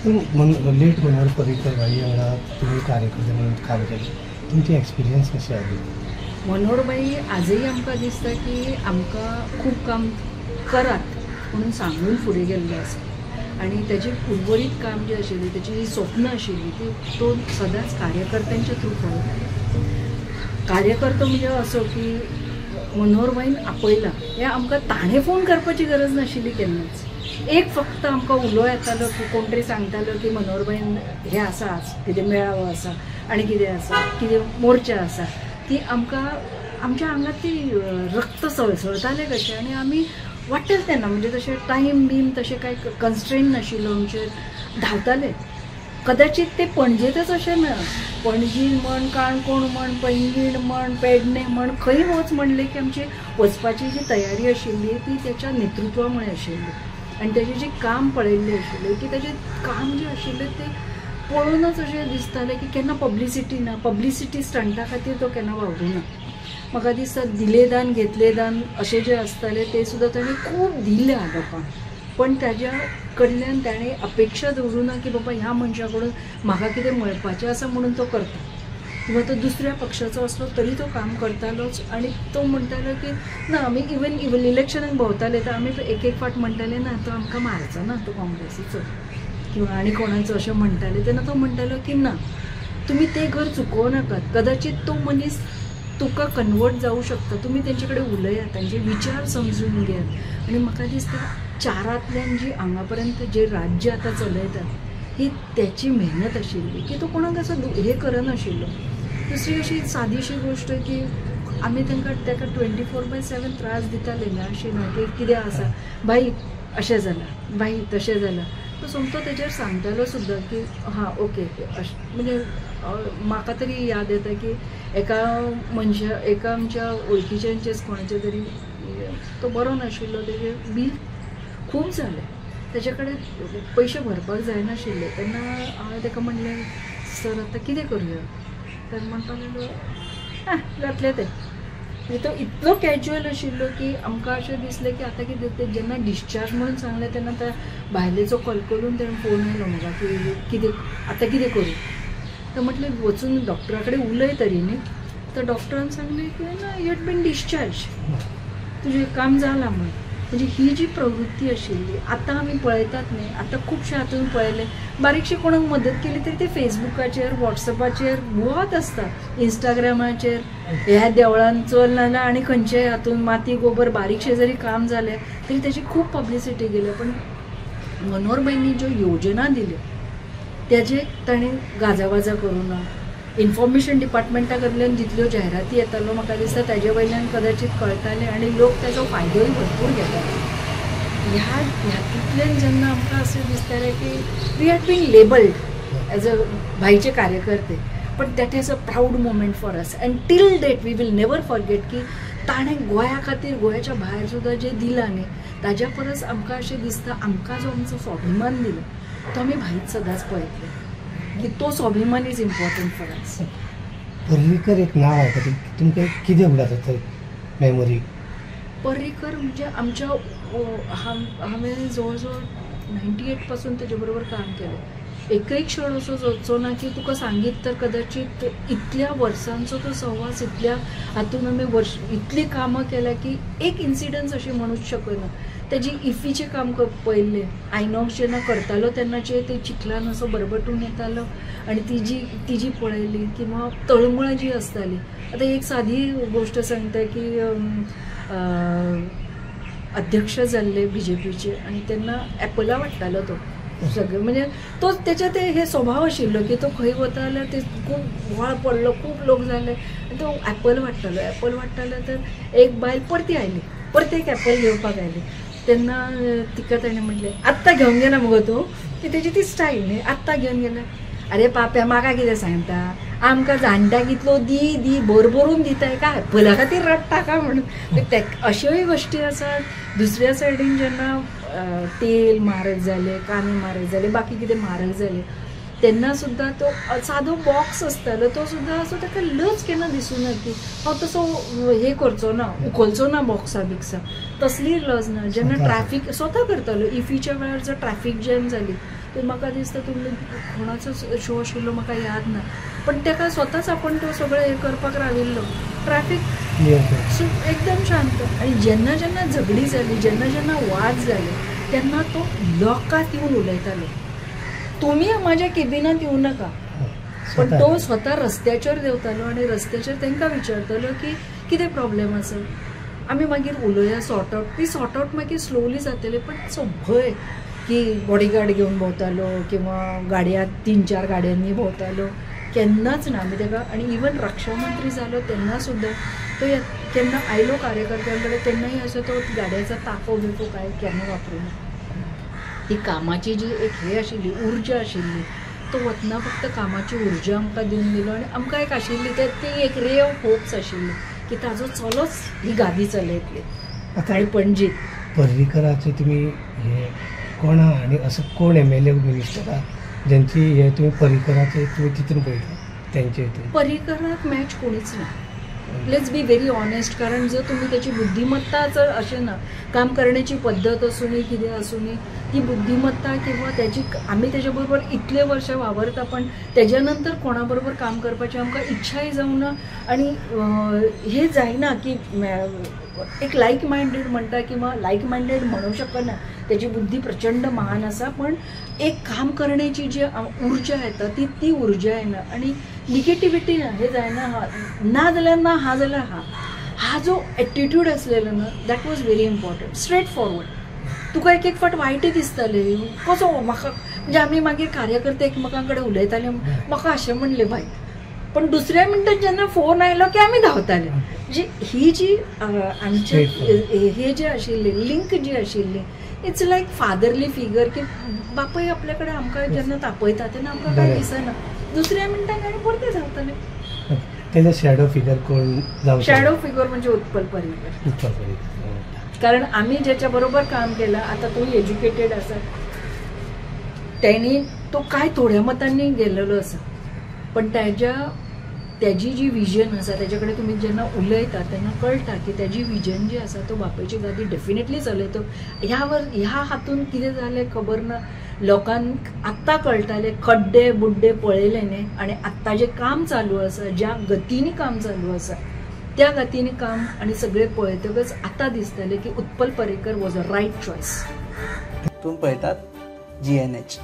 Late Manohar Parrikar बाई वांगडा तुम्ही कार्यकर्ते म्हणून काम केलें, तुमची एक्सपिरियन्स कशी आली? मनोहरबाई आजही आमकां दिसता की आमकां खूब काम करात म्हणून सांगून फुडें गेल्लो आसा आनी तेजें उर्वरीत काम जें आशिल्लें तेची जी स्वप्न आशिल्ली ती तो सदांच कार्यकर्त्यांच्या थ्रू पळयतालो. कार्यकर्तो म्हणजे असो की मनोहरबाईन आपयला हें आमकां ताणें फोन करपाची गरज नाशिल्ली केन्नाच. एक फक्त आमकां उलो येतालो की कोण तरी सांगतालो की मनोहरबाईन हें आसा आज कितें मेळावो आसा आनी कितें आसा कितें मोर्चा आसा ती आमकां आमच्या आंगात ती रक्त सळसळटालें कशें आनी आमी वाट्टेल तेन्ना म्हणजे तशें टायम बीन तशें कांय कन्स्ट्रेन नाशिल्लो आमचेर धांवताले. कदाचित ते पणजेतच अशें ना, पणजी म्हण काणकोण म्हण पैंगीण म्हण पेडणे म्हण खंय वच म्हणलें की आमची वचपाची जी तयारी आशिल्ली ती तेच्या नेतृत्वा मुळे आशिल्ली आनी तेजें जें काम पळयल्लें आशिल्लें की तेजें काम जें आशिल्लें तें पळोवनच अशें दिसतालें की केन्ना पब्लिसिटी ना, पब्लिसिटी स्टंटा खातीर तो केन्ना वावरूना. म्हाका दिसता दिलें दान घेतलें दान अशें जें आसतालें तें सुद्दां ताणें खूब दिल्या लोकांक, पण ताज्या कडल्यान ताणें अपेक्षा दवरूना की बाबा ह्या मनशा कडून म्हाका कितें मेळपाचें आसा म्हणून तो करता किंवा तो दुसऱ्या पक्षाचो असलो तरी तो काम करतालोच. आनी तो म्हणटालो की ना आमी इवन इलेक्शनाक भोंवताले तर आमी एक फावट म्हणटाले ना तो आमकां मारचो ना तो काँग्रेसीचो किंवा आनी कोणाचो अशें म्हणटाले तेन्ना तो म्हणटालो की ना तुमी तें घर चुकोव नाकात. कदाचित तो मनीस तुका कन्वर्ट जावं शकता, तुमी तेंचे कडेन उलयात, तांचे विचार समजून घेयात. आनी म्हाका दिसता चारांतल्यान जी हांगा पर्यंत जे राज्य आतां चलयतात ही त्याची मेहनत आशिल्ली की तो कोणाक असो हे करनाशिल्लो. दुसरी अशी सादीशी गोष्ट की आमी ताका 24/7 त्रास दिताले ना अशें ना की कितें आसा बाई अशें जालां बाई तशें जालां. तो सोमतो तेजेर सांगतालो सुद्दां की हां ओके म्हणजे म्हाका तरी याद येता की एका आमच्या वळखीच्यांचेच कोणाचे तरी तो बरो नाशिल्लो, तेजे बील खूब जालें, तेजे कडेन पयशे भरपाक जायनाशिल्ले. तेन्ना हांवें ताका म्हणलें सर आतां कितें करुया, तर म्हणपा लागलो जातलें तें. आनी तो इतलो कॅज्युअल आशिल्लो की आमकां अशें दिसलें की आतां कितें तें जेन्ना डिस्चार्ज म्हणून सांगलें तेन्ना त्या बायलेचो कलकलून तेणें फोन आयलो म्हाका की कितें आतां कितें करूं. तर म्हटलें वचून डॉक्टरा कडेन उलय तरी न्ही. तर डॉक्टरान सांगलें की ना यू हॅड बीन डिस्चार्ज, तुजें काम जालां म्हण. म्हणजे ही जी प्रवृत्ती आशिल्ली आतां आमी पळयतात न्ही, आतां खुबशे हातून पळयलें बारीकशी कोणाक मदत केली तरी ते फेसबुकाचेर वॉट्सॅपाचेर वत आसता, इंस्टाग्रामाचेर ह्या देवळान चल ना आनी खंयचेय हातून माती गोबर बारीकशें जरी काम जालें तरी तेजी खूब पब्लिसिटी गेली. पण मनोहरबाईंनी ज्यो योजना दिल्यो तेजे ताणें गाजावाजा करूना. इन्फॉर्मेशन डिपार्टमेंटा कडल्यान जितल्यो जायराती येताल्यो म्हाका दिसता ताजे वयल्यान कदाचित कळटालें आनी लोक ताजो फायदोय भरपूर घेताले. ह्यातूंतल्यान जेन्ना आमकां अशें दिसतालें की we had been labelled as a भाईचे कार्यकर्ते, पण that is a proud moment for us and till date we will never forget की ताणें गोंया खातीर गोंयाच्या भायर सुद्दां जें दिलां न्ही ताज्या परस आमकां अशें दिसता आमकां जो आमचो स्वाभिमान दिलो तो आमी भाईच सदांच पळयतले की तो स्वाभिमान is important for us. Parrikar एक नाव आहे तुमकां कितें उगडाता थंय मेमोरी? पर्रीकर म्हणजे आमच्या हांवें जवळ जवळ 98 पासून तेजे बरोबर काम केलें. एकय क्षण असो वचचो ना की तुका सांगीत तर कदाचित इतल्या वर्सांचो तो सहवास इतल्या हातून आमी इतली कामां केल्या की एक इन्सिडन्स अशी म्हणूच शकना. तेजी इफीचें काम पळयल्लें, आयनॉक्स जेन्ना करतालो तेन्नाचे ते चिखलान असो बरबटून येतालो आनी ती जी पळयली किंवा तळमळं जी आसताली. आतां एक सादी गोश्ट सांगता की अध्यक्ष जाल्ले BJPचे आनी तेन्ना एपला वाडटालो तो सगळें म्हणजे तो तेच्या ते हे स्वभाव आशिल्लो की तो खंय वता जाल्यार ते खूब व्हाळ पडलो, खूब लोक जाले आनी तो एपल वाडटालो तर एक बायल परती आयली, परती एक एपल घेवपाक आयली. तेन्ना तिका ताणें म्हणलें आत्तां घेवन गेला मुगो तूं, ती तेजी ती स्टायल न्ही, आत्तां घेवन गेला. अरे पाप्या म्हाका कितें सांगता, आमकां जाणट्यांक इतलो दी भरभरून दिताय काय एपला खातीर रडटा काय म्हणून. अश्योय गोश्टी आसात. दुसऱ्या सायडीन जेन्ना तेल म्हारग जालें, कांदे म्हारग जाले, बाकी कितें म्हारग जालें तेन्ना सुद्दां तो सादो बॉक्स आसतालो तो सुद्दां असो ताका लज केन्ना दिसूं ना की हांव तसो हे करचो ना उखलचो ना बॉक्सा बिक्सा तसली लज ना. जेन्ना ट्रॅफिक स्वता करतालो इफीच्या वेळार जर ट्रॅफिक जॅम जाली तर म्हाका दिसता तुमलो कोणाचो शो आशिल्लो म्हाका याद ना पण ताका स्वताच आपण तो सगळें हे करपाक राविल्लो ट्रॅफिक एकदम शांत. आनी जेन्ना जेन्ना झगडी जाली जेन्ना जेन्ना वाद जाले तेन्ना तो लोकांत येवन उलयतालो तुमी म्हाज्या केबिनांत येवं नाका पण तो स्वता रस्त्याचेर देंवतालो आनी रस्त्याचेर तांकां विचारतालो की कितें प्रॉब्लेम आसा आमी मागीर उलोवया सॉर्ट आउट ती सॉर्ट आउट मागीर स्लोली जातली पण असो भंय की बॉडीगार्ड घेवन भोंवतालो किंवा गाडयांत 3-4 गाडयांनी भोंवतालो केन्नाच ना. आमी ताका आनी इवन रक्षा मंत्री जालो तेन्ना सुद्दां तो केन्ना आयलो कार्यकर्त्यां कडेन केन्नाय असो तो गाडयांचो ताफो बिफो काय केन्ना वापरूना. ती कामाची जी एक हे आशिल्ली उर्जा आशिल्ली तो वतना फक्त कामाची उर्जा आमकां दिवन दिलो आनी आमकां एक आशिल्ली ती एक रे ऑफ होप्स आशिल्ली की ताजो चलोच ही गादी चलयतली. आनी पणजीत पर्रीकराचे तुमी हे कोणा आनी असो कोण MLA मिनिस्टर आहा ज्यांची हे तुमी पर्रीकराचे तुमी चिंतून पळयता त्यांचे हितून पर्रीकराक मॅच कोणीच ना. लेट्स बी व्हेरी ऑनेस्ट कारण जर तुम्ही त्याची बुद्धिमत्ता जर अशें ना काम करण्याची पद्धत असू नी कितें असू नी ती बुद्धिमत्ता किंवा त्याची आम्ही त्याच्या बरोबर इतले वर्ष वावरता पण त्याच्या नंतर कोणा बरोबर काम करपाची आमकां इच्छाय जावना आनी हे जायना की एक लायक मायंडेड म्हणटा किंवा लायक मायंडेड म्हणू शकना त्याची बुद्धी प्रचंड महान आसा पण एक काम करण्याची जी ऊर्जा येता ती ऊर्जा येना आनी निगेटिविटी ना हे जायना ना जाल्यार ना हा जाल्यार हा जो एटिट्यूड आसलेलो ना that was very important straightforward तुका एक एक फावट वायटय दिसताले कसो म्हाका म्हणजे आमी मागीर कार्यकर्ते एकमेकां कडेन उलयताले म्हाका अशें म्हणलें वायट पण दुसऱ्या मिनटात जेन्ना फोन आयलो की आमी धांवताले म्हणजे ही जी आमचे हे जे आशिल्ले लिंक जी आशिल्ली इट्स लायक फादरली फिगर की बापूय आपल्या कडेन आमकां जेन्ना तापयता तेन्ना आमकां कांय दिसना दुसऱ्या मिनटान आमी परते धांवताले. तेन्ना शॅडो फिगर कोण जावं शॅडो फिगर म्हणजे उत्पल पर्रीकर कारण आम्ही ज्याच्या बरोबर काम केलं आता तो एज्युकेटेड आसा त्यांनी तो काय थोड्या मतांनी गेलेलो आसा पण त्याची जी विजन आसा त्याच्याकडे तुम्ही जेन्ना उलयता तेन्ना कळटा की त्याची विजन जी आसा तो बापायची गादी डेफिनेटली चलयतो. ह्या हातून कितें जालें खबर ना लोकांक आत्तां कळटाले खड्डे बुड्डे पळयले न्ही आनी आत्तां जें काम चालू आसा ज्या गतीनी काम चालू आसा त्या गतीने काम आणि सगळे पळयतकच आतां दिसतले की Utpal Parrikar was a right choice. तुम्ही पळयतात GNH.